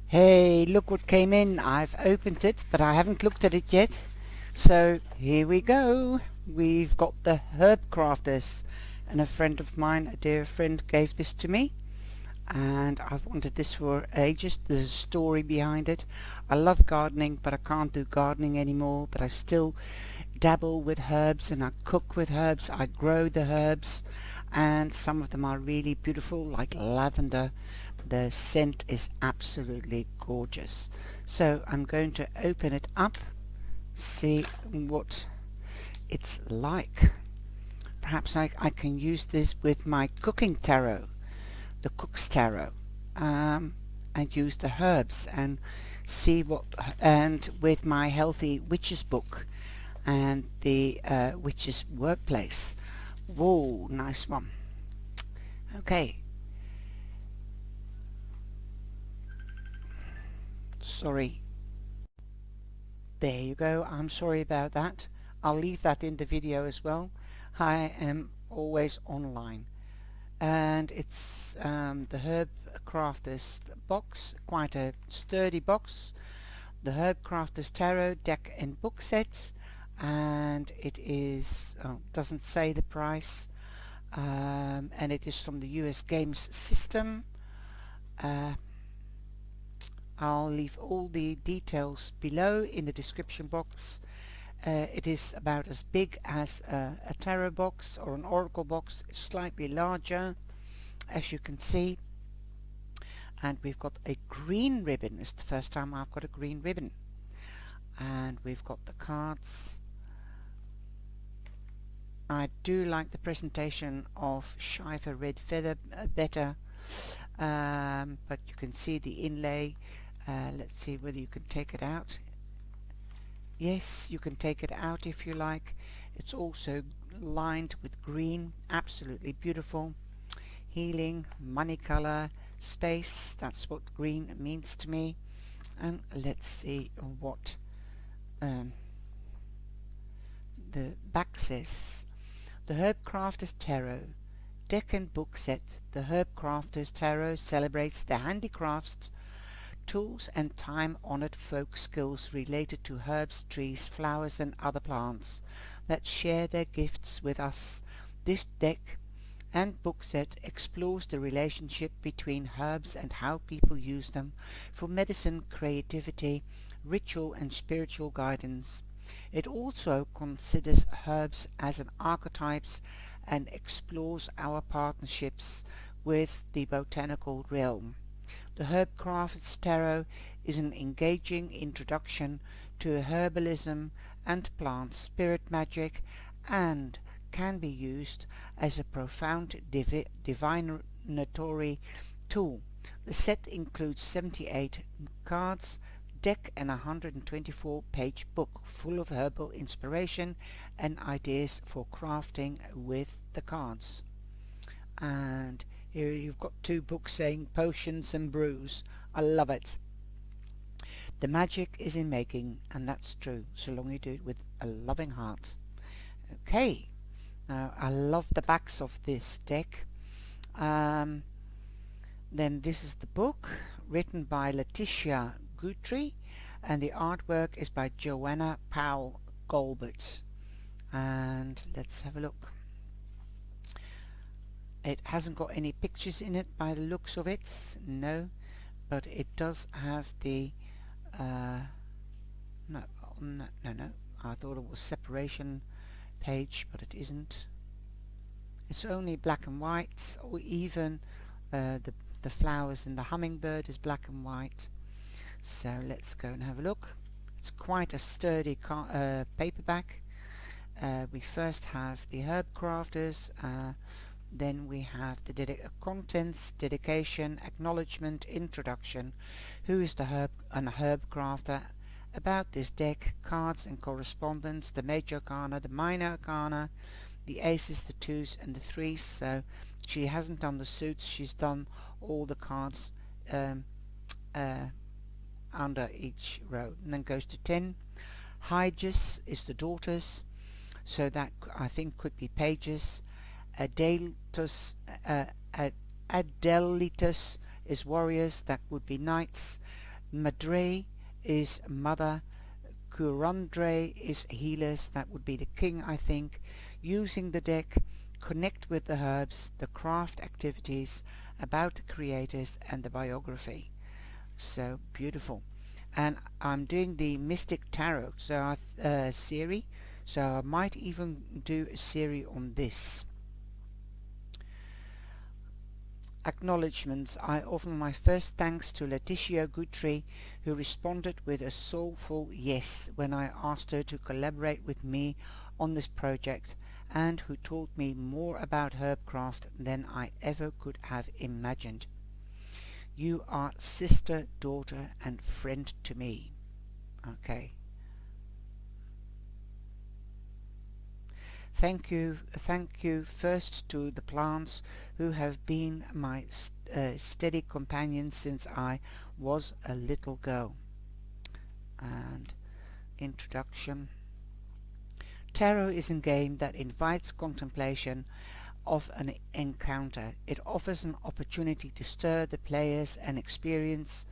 Hey, look what came in. I've opened it, but I haven't looked at it yet. So here we go. We've got the HERBCRAFTE'S, and a friend of mine, a dear friend, gave this to me, and I've wanted this for ages. There's a story behind it. I love gardening, but I can't do gardening anymore, but I still dabble with herbs and I cook with herbs. I grow the herbs, and some of them are really beautiful, like lavender. The scent is absolutely gorgeous. So I'm going to open it up, see what it's like. Perhaps I can use this with my cooking tarot, the cook's tarot, um, and use the herbs and see what, and with my healthy witches book and the witches workplace. Whoa, nice one. Okay, sorry. There you go. I'm sorry about that. I'll leave that in the video as well. I am always online. And it's the Herb Crafters box, quite a sturdy box. The Herb Crafters Tarot deck and book set. And it is, doesn't say the price. And it is from the US Games system. Uh, I'll leave all the details below in the description box. It is about as big as a tarot box or an oracle box, slightly larger, as you can see. And we've got a green ribbon. It's the first time I've got a green ribbon. And we've got the cards. I do like the presentation of Shiver Red Feather better, but you can see the inlay. Let's see whether you can take it out. Yes, you can take it out if you like. It's also lined with green, absolutely beautiful. Healing, money color, space, that's what green means to me. And let's see what the back says. The HERBCRAFTE'S Tarot deck and book set. The HERBCRAFTE'S Tarot celebrates the handicrafts, tools and time-honored folk skills related to herbs, trees, flowers and other plants that share their gifts with us. This deck and book set explores the relationship between herbs and how people use them for medicine, creativity, ritual and spiritual guidance. It also considers herbs as an archetypes and explores our partnerships with the botanical realm. The HERBCRAFTE'S Tarot is an engaging introduction to herbalism and plant spirit magic, and can be used as a profound divinatory tool. The set includes 78 cards, deck and a 124-page book full of herbal inspiration and ideas for crafting with the cards. And here you've got two books saying potions and brews. I love it. The magic is in making, and that's true, so long you do it with a loving heart. Okay, now I love the backs of this deck. Then this is the book, written by LATISHA GUTHRIE, and the artwork is by JOANNA Powell Golbert. And let's have a look. It hasn't got any pictures in it by the looks of it, no, but it does have the no, I thought it was separation page, but it isn't. It's only black and white, or even the flowers and the hummingbird is black and white. So let's go and have a look. It's quite a sturdy paperback. We first have the HERBCRAFTE'S, then we have the contents, dedication, acknowledgement, introduction, who is the herb crafter, about this deck, cards and correspondence, the major arcana, the minor arcana, the aces, the twos and the threes. So she hasn't done the suits, she's done all the cards under each row, and then goes to 10. Hyges is the daughters, so that I think could be pages. Adelitus is warriors, that would be knights. Madre is mother. Curandre is healers, that would be the king I think. Using the deck, connect with the herbs, the craft activities, about the creators and the biography. So beautiful. And I'm doing the Mystic Tarot series, so I might even do a series on this. Acknowledgements. I offer my first thanks to LATISHA GUTHRIE, who responded with a soulful yes when I asked her to collaborate with me on this project, and who taught me more about herbcraft than I ever could have imagined. You are sister, daughter and friend to me. Okay. Thank you first to the plants who have been my steady companions since I was a little girl. And introduction. Tarot is a game that invites contemplation of an encounter. It offers an opportunity to stir the players and experiences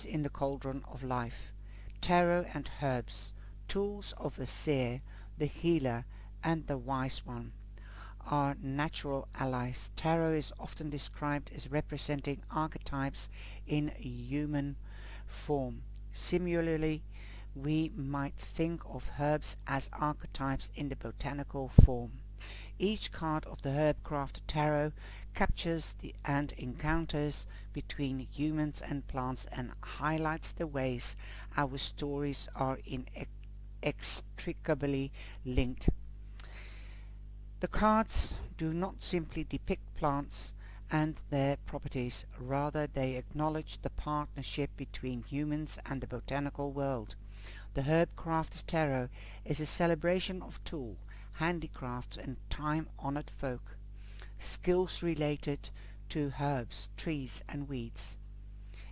in the cauldron of life. Tarot and herbs, tools of the seer, the healer and the wise one, are natural allies. Tarot is often described as representing archetypes in human form. Similarly, we might think of herbs as archetypes in the botanical form. Each card of the Herbcraft Tarot captures the encounters between humans and plants and highlights the ways our stories are inextricably linked. The cards do not simply depict plants and their properties, rather they acknowledge the partnership between humans and the botanical world. The Herbcraft's Tarot is a celebration of tool, handicrafts and time-honored folk, skills related to herbs, trees and weeds.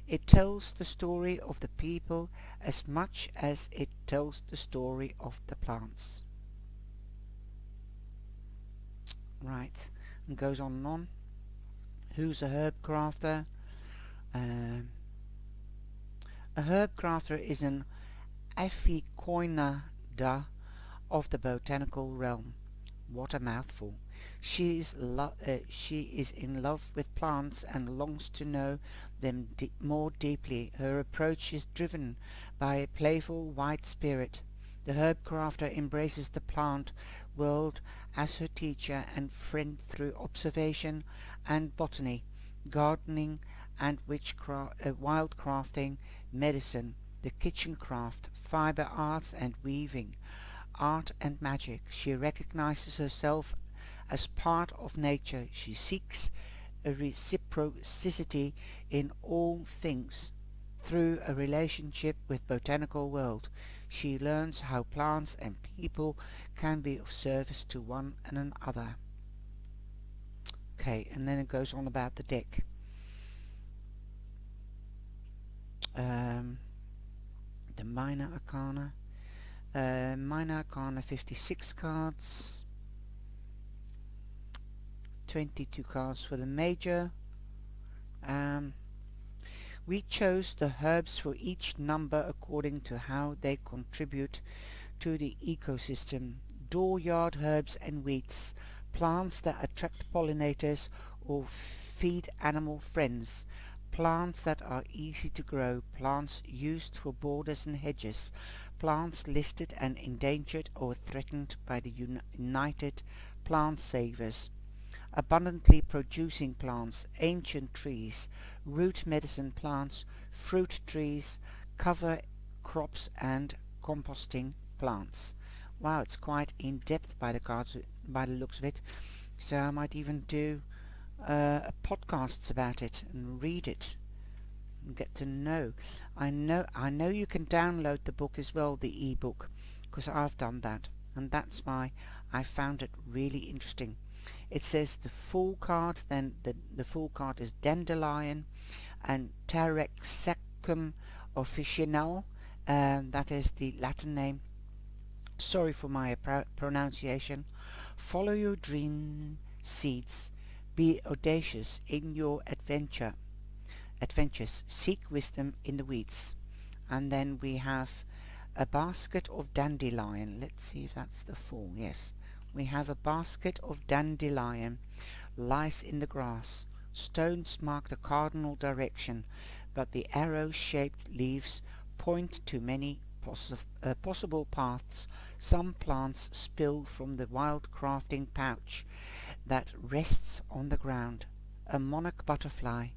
It tells the story of the people as much as it tells the story of the plants. Right, and goes on and on. Who's a herb crafter? A herb crafter is an aficionada of the botanical realm. What a mouthful. She is in love with plants and longs to know them more deeply. Her approach is driven by a playful white spirit. The herb crafter embraces the plant world as her teacher and friend through observation and botany, gardening and wildcrafting, medicine, the kitchen craft, fiber arts and weaving, art and magic. She recognizes herself as part of nature. She seeks a reciprocity in all things. Through a relationship with botanical world, she learns how plants and people can be of service to one and another. Okay, and then it goes on about the deck. The minor arcana. Minor arcana 56 cards, 22 cards for the major. We chose the herbs for each number according to how they contribute to the ecosystem. Dooryard herbs and weeds, plants that attract pollinators or feed animal friends, plants that are easy to grow, plants used for borders and hedges, plants listed and endangered or threatened by the United Plant Savers, abundantly producing plants, ancient trees, root medicine plants, fruit trees, cover crops and composting plants. Wow, it's quite in depth by the cards, by the looks of it. So I might even do podcasts about it and read it and get to know. I know you can download the book as well, the ebook, because I've done that, and that's why I found it really interesting. It says the full card, then the full card is dandelion and Tarexacum officinale, that is the Latin name. Sorry for my pronunciation. Follow your dream seeds. Be audacious in your adventure. adventures. Seek wisdom in the weeds. And then we have a basket of dandelion. Let's see if that's the full. Yes, we have a basket of dandelion lies in the grass. Stones mark the cardinal direction, but the arrow-shaped leaves point to many possible paths. Some plants spill from the wild crafting pouch that rests on the ground. A monarch butterfly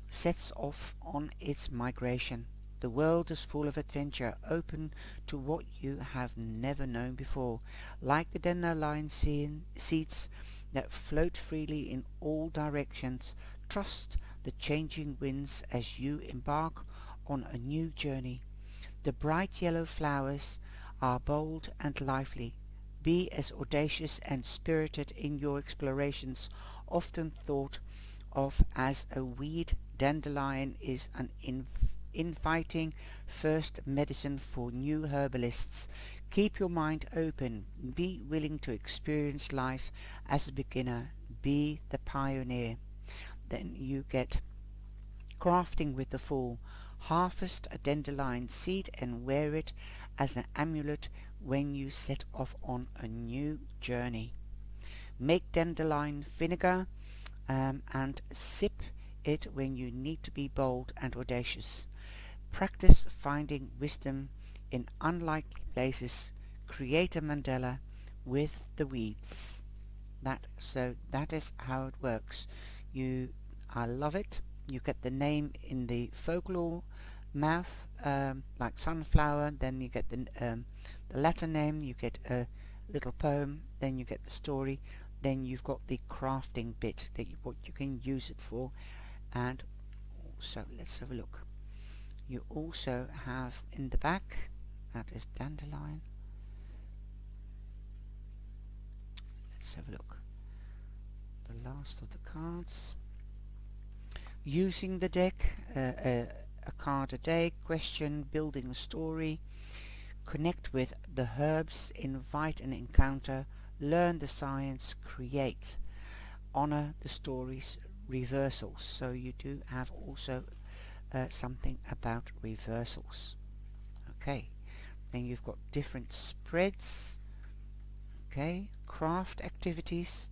sets off on its migration. The world is full of adventure, open to what you have never known before. Like the dandelion seeds that float freely in all directions, trust the changing winds as you embark on a new journey. The bright yellow flowers are bold and lively. Be as audacious and spirited in your explorations. Often thought of as a weed, dandelion is an inviting first medicine for new herbalists. Keep your mind open. Be willing to experience life as a beginner. Be the pioneer. Then you get crafting with the fool. Harvest a dandelion seed and wear it as an amulet when you set off on a new journey. Make dandelion vinegar and sip it when you need to be bold and audacious. Practice finding wisdom in unlikely places. Create a mandala with the weeds. So that is how it works. I love it. You get the name in the folklore mouth, like sunflower. Then you get the Latin name. You get a little poem. Then you get the story. Then you've got the crafting bit what you can use it for. And also, let's have a look. You also have in the back, that is dandelion. Let's have a look. The last of the cards. Using the deck, a card a day, question, building a story, connect with the herbs, invite an encounter, learn the science, create, honor the stories, reversals. So you do have also something about reversals. Okay, then you've got different spreads. Okay, craft activities,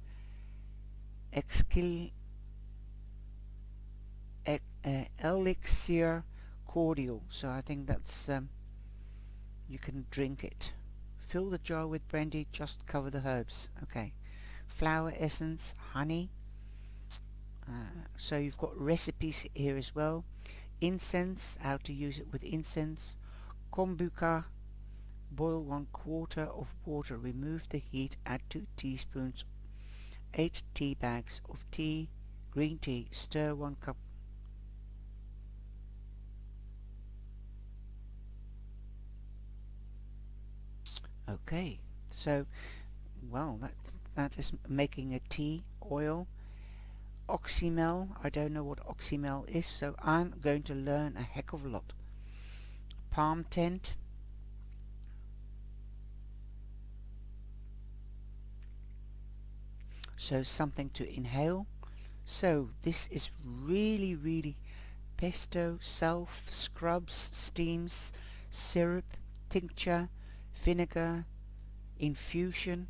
elixir cordial. So I think that's you can drink it. Fill the jar with brandy, just cover the herbs. Okay, flower essence, honey. So you've got recipes here as well. Incense, how to use it with incense. Kombucha, boil 1/4 of water, remove the heat, add 2 teaspoons, 8 tea bags of tea, green tea, stir 1 cup. Okay, so well, that is making a tea oil. Oxymel, I don't know what oxymel is, so I'm going to learn a heck of a lot. Palm tent, so something to inhale. So this is really pesto, self, scrubs, steams, syrup, tincture, vinegar, infusion.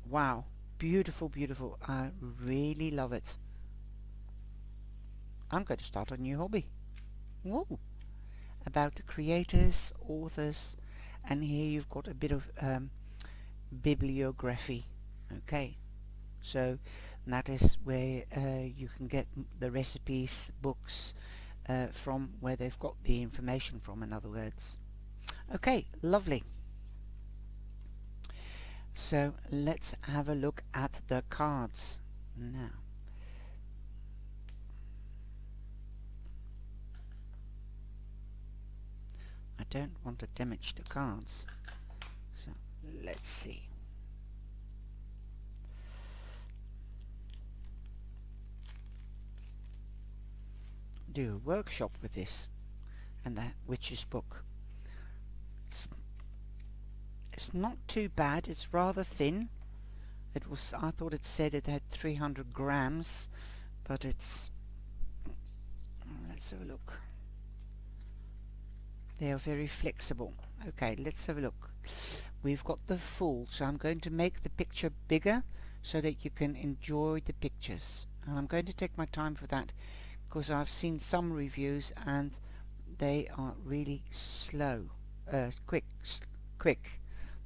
Wow, beautiful. I really love it. I'm going to start a new hobby. Whoa! About the creators, authors, and here you've got a bit of bibliography. Okay, so that is where you can get the recipes, books from, where they've got the information from, in other words. Okay, lovely. So let's have a look at the cards now. I don't want to damage the cards, so let's see. Do a workshop with this and that witch's book. It's not too bad. It's rather thin. I thought it said it had 300 grams, but it's let's have a look. They are very flexible. Okay, let's have a look. We've got the full, so I'm going to make the picture bigger so that you can enjoy the pictures. And I'm going to take my time for that because I've seen some reviews and they are really slow, quick,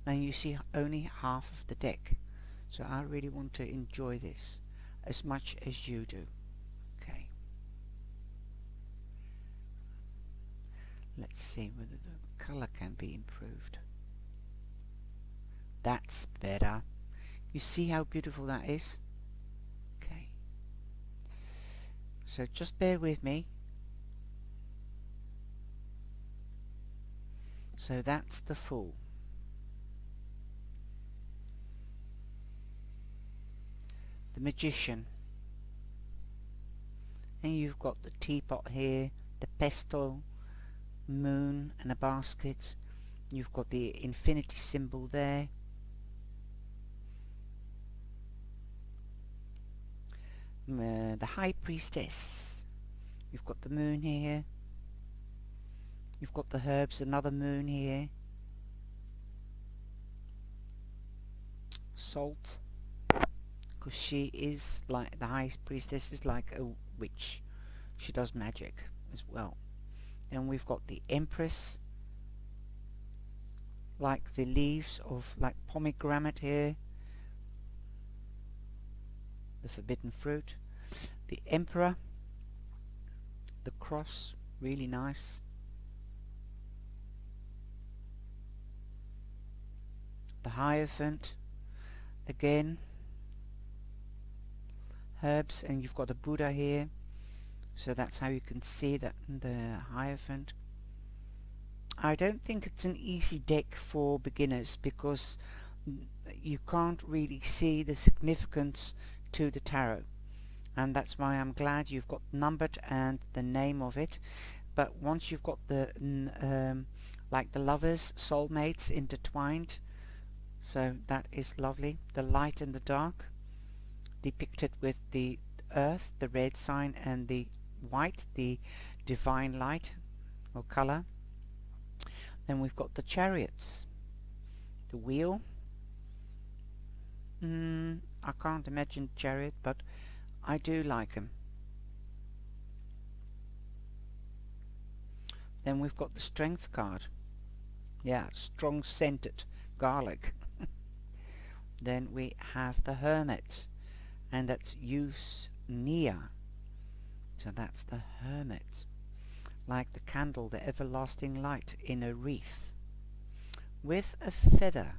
and you see only half of the deck. So I really want to enjoy this as much as you do. Okay. Let's see whether the color can be improved. That's better. You see how beautiful that is? Okay. So just bear with me. So that's the full. The magician. And you've got the teapot here, the pestle, moon and a basket. You've got the infinity symbol there. The high priestess. You've got the moon here. You've got the herbs, another moon here. Salt, because she is like the high priestess, is like a witch. She does magic as well. And we've got the empress, like the leaves of like pomegranate here, the forbidden fruit. The emperor, the cross, really nice. The hierophant, again, herbs, and you've got a Buddha here, so that's how you can see that the hierophant. I don't think it's an easy deck for beginners because you can't really see the significance to the tarot, and that's why I'm glad you've got numbered and the name of it. But once you've got the like the lovers, soulmates intertwined, so that is lovely. The light and the dark depicted with the earth, the red sign, and the white, the divine light or color. Then we've got the chariots, the wheel. I can't imagine chariot, but I do like them. Then we've got the strength card. Yeah, strong scented garlic. Then we have the hermit, and that's Nia. So that's the hermit, like the candle, the everlasting light in a wreath with a feather.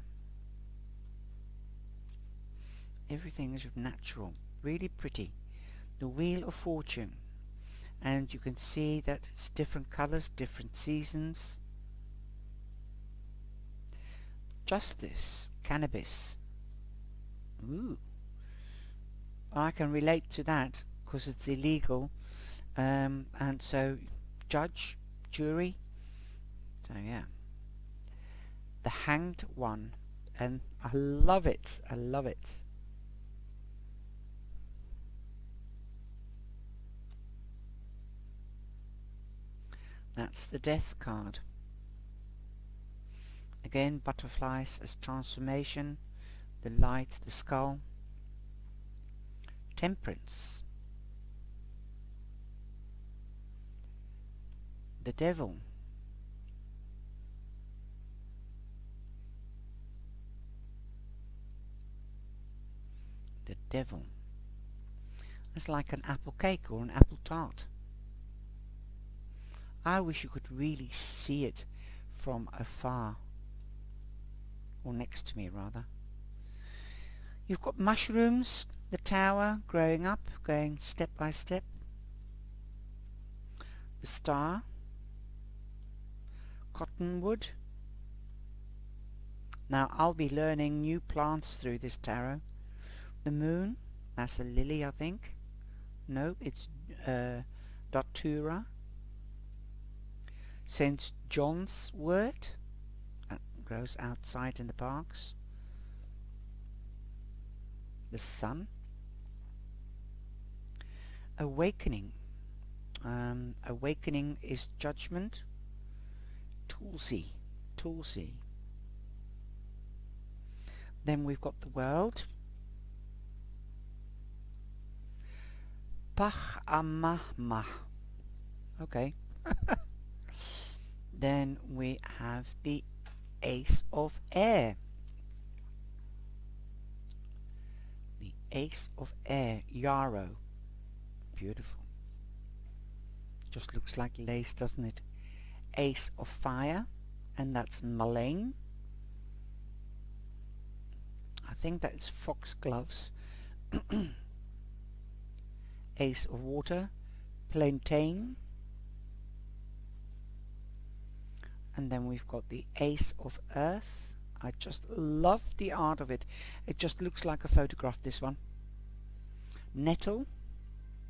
Everything is natural, really pretty. The wheel of fortune, and you can see that it's different colors, different seasons. Justice, cannabis. Ooh, I can relate to that because it's illegal, and so judge, jury. So yeah, the hanged one, and I love it. I love it. That's the death card. Again, butterflies as transformation, the light, the skull. Temperance. The devil. The devil. It's like an apple cake or an apple tart. I wish you could really see it from afar, or next to me rather. You've got mushrooms, the tower growing up, going step by step. The star, cottonwood. Now I'll be learning new plants through this tarot. The moon, that's a lily I think. No, it's Datura. St. John's wort, that grows outside in the parks. The sun. Awakening. Awakening is judgment. Tulsi. Tulsi. Then we've got the world. Pachamama. Okay. Then we have the Ace of Air. The Ace of Air. Yarrow. Beautiful. Just looks like lace, doesn't it? Ace of Fire. And that's mullein. I think that's foxgloves. Ace of Water. Plantain. And then we've got the Ace of Earth. I just love the art of it. It just looks like a photograph, this one. Nettle.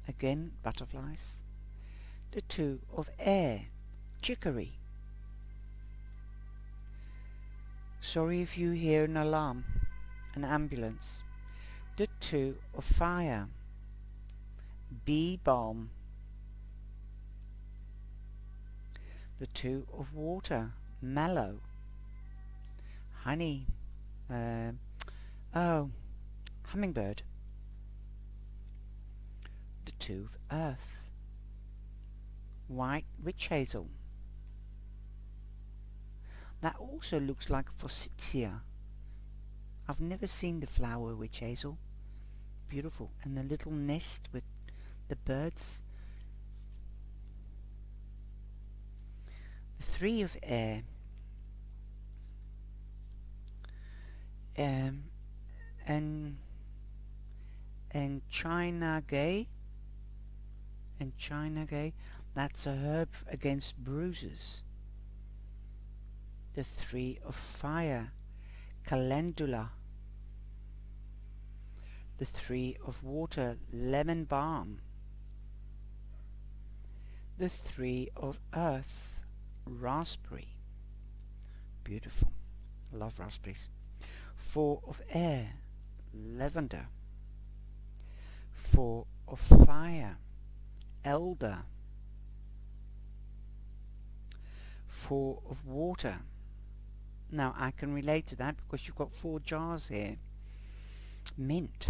Again, butterflies. The Two of Air. Chicory. Sorry if you hear an alarm. An ambulance. The Two of Fire. Bee balm. The Two of Water. Mallow. Honey. Hummingbird. The Two of Earth. White witch hazel. That also looks like forsythia. I've never seen the flower witch hazel. Beautiful. And the little nest with the birds. The Three of Air. And China Gay. And China Gay. That's a herb against bruises. The Three of Fire. Calendula. The Three of Water. Lemon balm. The Three of Earth. Raspberry. Beautiful. Love raspberries. Four of Air. Lavender. Four of Fire. Elder. Four of Water. Now I can relate to that because you've got 4 jars here. Mint.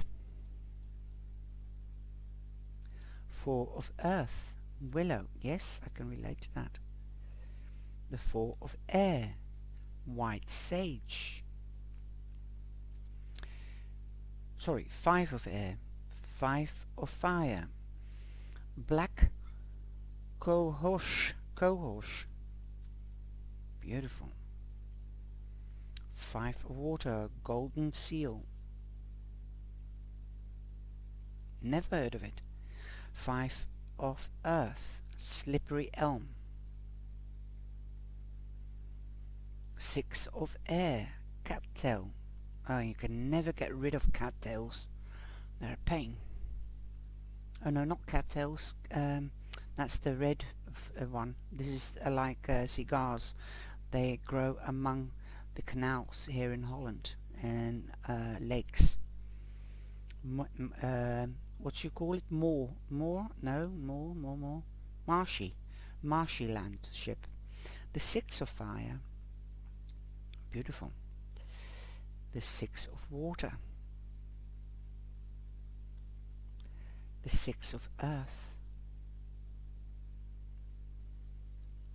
Four of Earth. Willow. Yes, I can relate to that. The Four of Air. White sage. Sorry, 5 of Air. 5 of Fire. Black cohosh. Cohosh. Beautiful. 5 of Water. Golden seal. Never heard of it. 5 of Earth. Slippery elm. 6 of Air. Cattail. Oh, you can never get rid of cattails. They're a pain. Oh no, not cattails. That's the red one. This is like cigars. They grow among the canals here in Holland and lakes. What you call it? More? No, more. Marshy landship. The 6 of Fire. Beautiful. The 6 of Water. The 6 of Earth.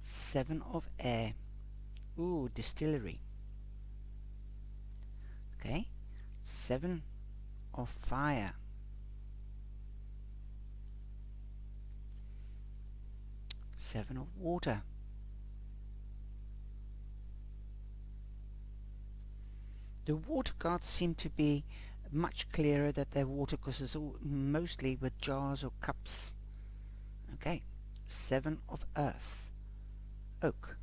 7 of Air. Ooh, distillery. Okay. 7 of Fire. 7 of Water. The water cards seem to be much clearer that they're water because it's all mostly with jars or cups. Okay. 7 of Earth. Oak.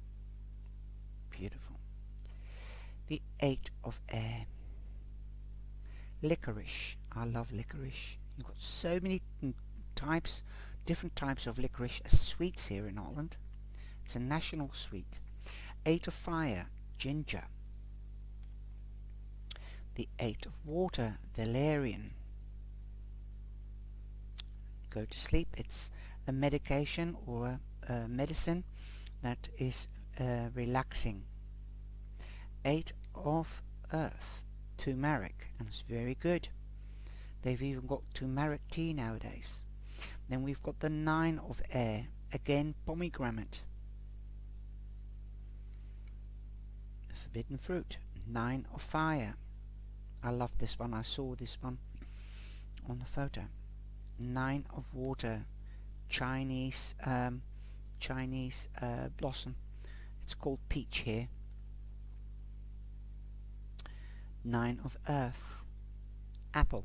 Beautiful. The 8 of Air. Licorice. I love licorice. You've got so many types, different types of licorice as sweets here in Holland. It's a national sweet. 8 of Fire. Ginger. The 8 of Water. Valerian. Go to sleep. It's a medication or a medicine that is relaxing. 8 of earth, turmeric, and it's very good. They've even got turmeric tea nowadays. Then we've got the 9 of air, again pomegranate, a forbidden fruit. 9 of fire, I love this one, I saw this one on the photo. 9 of water, Chinese blossom, it's called peach here. 9 of earth, apple.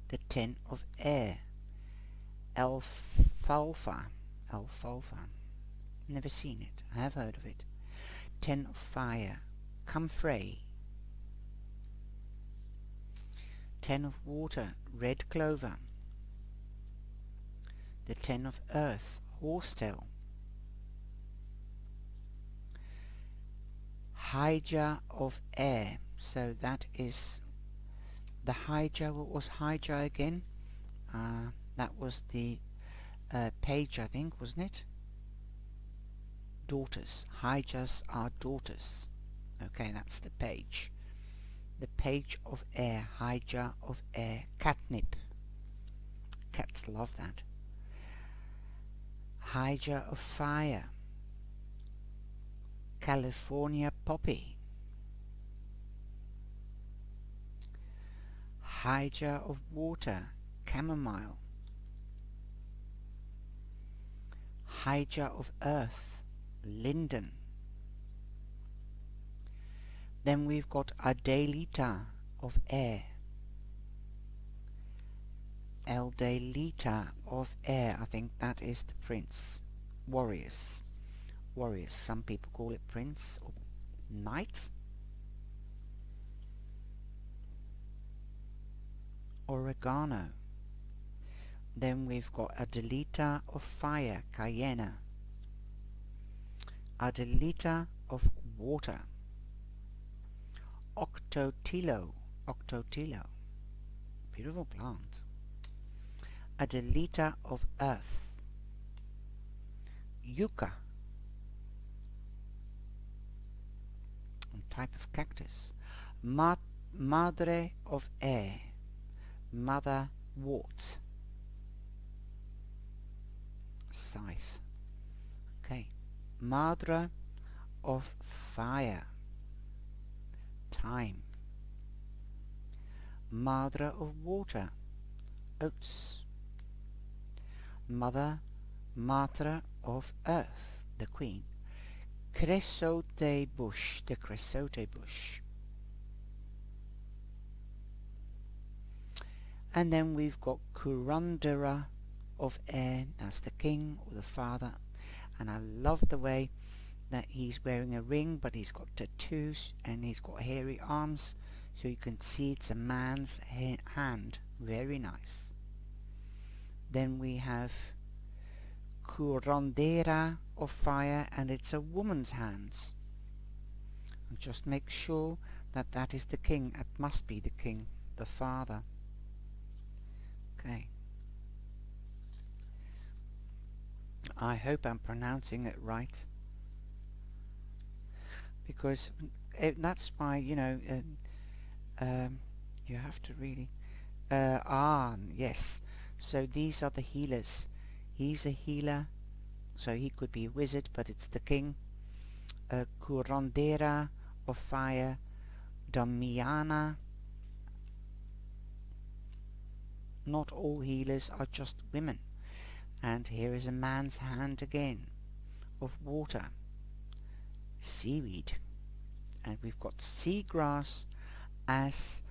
The 10 of air, alfalfa. Never seen it, I have heard of it. 10 of fire, comfrey. 10 of water, red clover. The 10 of earth, horsetail. Hydra of air, so that is the Hydra. What was Hydra again? That was the page, I think, wasn't it? Daughters. Hydras are daughters. Okay, that's the page. The page of air, Hydra of air, catnip. Cats love that. Hydra of fire, California poppy. Hydra of water, chamomile. Hydra of earth, linden. Then we've got Adelita of air. Adelita of air, I think that is the prince. Warriors. Warriors, some people call it prince or knight. Oregano. Then we've got Adelita of fire, cayenne. Adelita of water, octotilo. Beautiful plant. Adelita of earth, yucca, a type of cactus. Madre of air, mother wort, scythe. Okay, madre of fire, thyme. Madre of water, oats. Matra of earth, the queen, creosote bush, the creosote bush. And then we've got Curundera of air, that's the king or the father. And I love the way that he's wearing a ring, but he's got tattoos and he's got hairy arms, so you can see it's a man's hand. Very nice. Then we have Curandera of fire, and it's a woman's hands. And just make sure that that is the king. It must be the king, the father. Okay. I hope I'm pronouncing it right, because that's why, you know, you have to really yes, so these are the healers. He's a healer, so he could be a wizard, but it's the king. Curandera of fire, Damiana. Not all healers are just women. And here is a man's hand again, of water, seaweed. And we've got seagrass as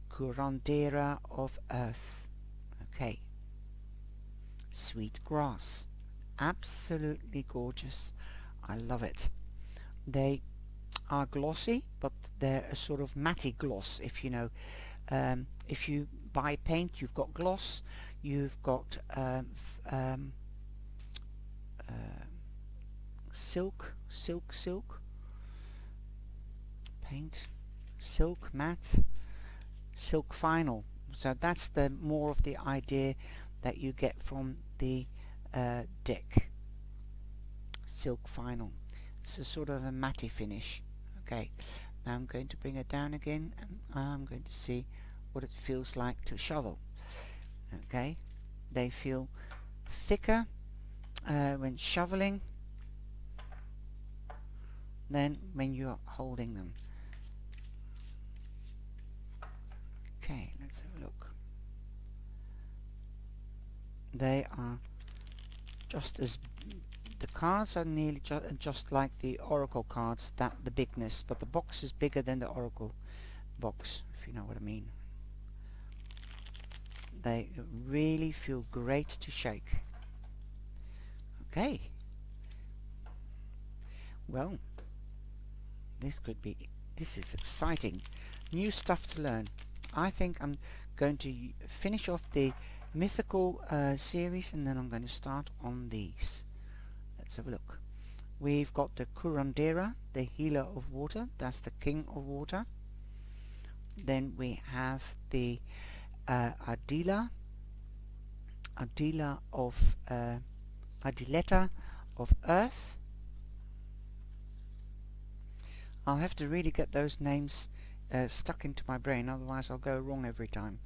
Curandera of earth. Okay. Sweet grass. Absolutely gorgeous. I love it. They are glossy, but they're a sort of matte gloss, if you know. If you buy paint, you've got gloss, you've got silk paint, silk matte, silk final. So that's the more of the idea that you get from the deck silk vinyl. It's a sort of a matte finish. Okay, now I'm going to bring it down again, and I'm going to see what it feels like to shovel. Okay, they feel thicker when shoveling than when you're holding them. Okay, let's have a look. They are just as the cards are nearly just like the oracle cards, that the bigness, but the box is bigger than the oracle box, if you know what I mean. They really feel great to shake. Okay, well, this is exciting, new stuff to learn. I think I'm going to finish off the mythical series, and then I'm going to start on these. Let's have a look. We've got the curandera, the healer of water. That's the king of water. Then we have the Adila of Adiletta of earth. I'll have to really get those names stuck into my brain, otherwise I'll go wrong every time.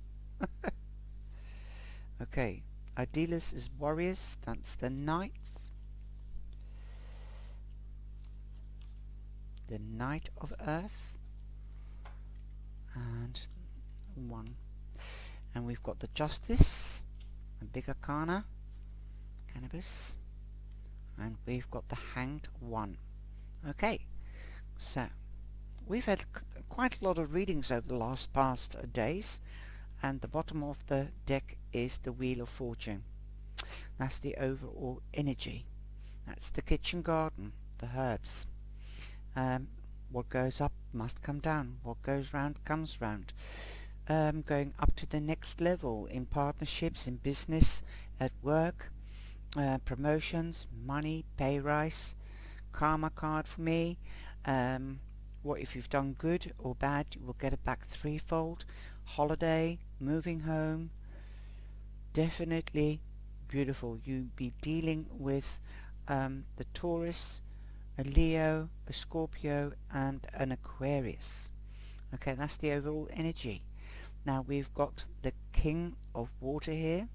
Okay, Adilas is warriors. That's the knights. The Knight of Earth, and one, and we've got the Justice, a big arcana, cannabis, and we've got the Hanged One. Okay, so we've had quite a lot of readings over the past days, and the bottom of the deck is the Wheel of Fortune. That's the overall energy. That's the kitchen garden, the herbs. What goes up must come down. What goes round comes round. Going up to the next level in partnerships, in business, at work, promotions, money, pay rise, karma card for me. What if you've done good or bad, you will get it back threefold. Holiday, moving home, definitely beautiful. You'll be dealing with the Taurus, a Leo, a Scorpio, and an Aquarius. Okay, that's the overall energy. Now we've got the King of Water here,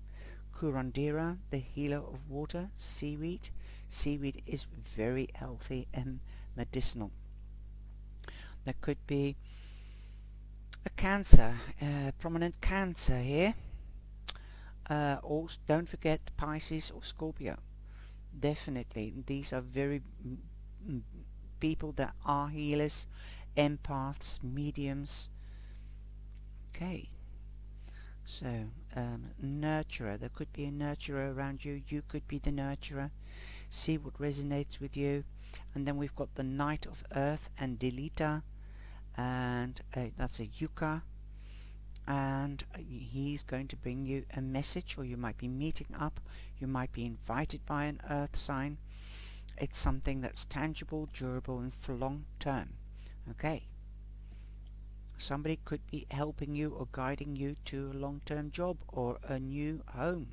Curandera, the healer of water, seaweed. Seaweed is very healthy and medicinal. There could be a Cancer, prominent Cancer here. Also, don't forget Pisces or Scorpio. Definitely, these are very people that are healers, empaths, mediums. Okay, so nurturer, there could be a nurturer around you. You could be the nurturer. See what resonates with you. And then we've got the Knight of Earth and Delita, and that's a Yucca, and he's going to bring you a message, or you might be meeting up, you might be invited by an earth sign. It's something that's tangible, durable, and for long term. Okay, somebody could be helping you or guiding you to a long-term job or a new home.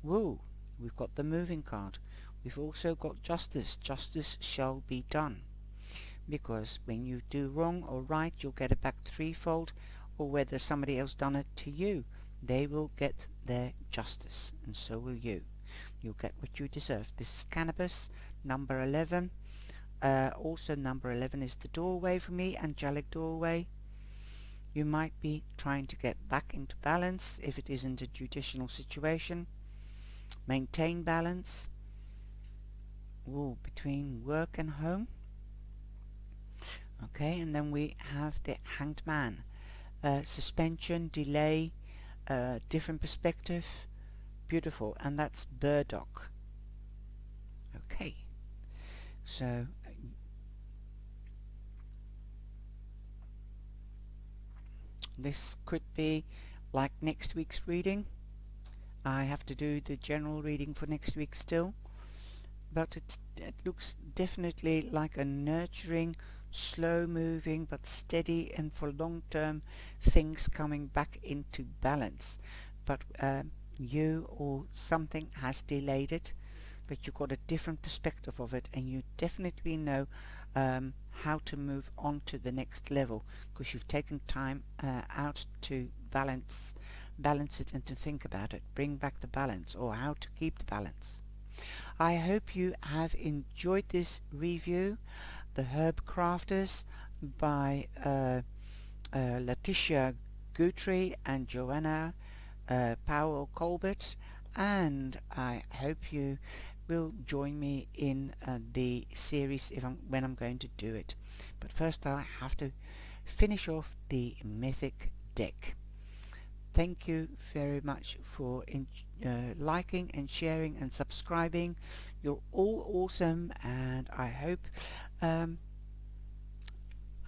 Woo! We've got the moving card. We've also got justice. Justice shall be done, because when you do wrong or right, you'll get it back threefold, or whether somebody else done it to you, they will get their justice, and so will you. You'll get what you deserve. This is cannabis, number 11. Also number 11 is the doorway for me, angelic doorway. You might be trying to get back into balance if it isn't a judicial situation. Maintain balance. Ooh, between work and home. Okay, and then we have the Hanged Man. Suspension, delay, different perspective. Beautiful, and that's burdock. Okay, so this could be like next week's reading. I have to do the general reading for next week still, but it looks definitely like a nurturing, slow moving but steady, and for long term things coming back into balance. But you or something has delayed it, but you got a different perspective of it, and you definitely know how to move on to the next level, because you've taken time out to balance it and to think about it, bring back the balance, or how to keep the balance. I hope you have enjoyed this review, the Herb Crafters by LATISHA Guthrie and JOANNA Powell Colbert, and I hope you will join me in the series when I'm going to do it. But first I have to finish off the mythic deck. Thank you very much for liking and sharing and subscribing. You're all awesome, and I hope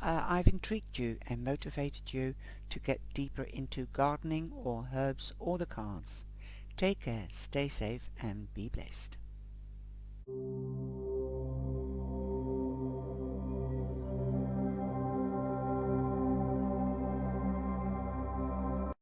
I've intrigued you and motivated you to get deeper into gardening or herbs or the cards. Take care, stay safe, and be blessed.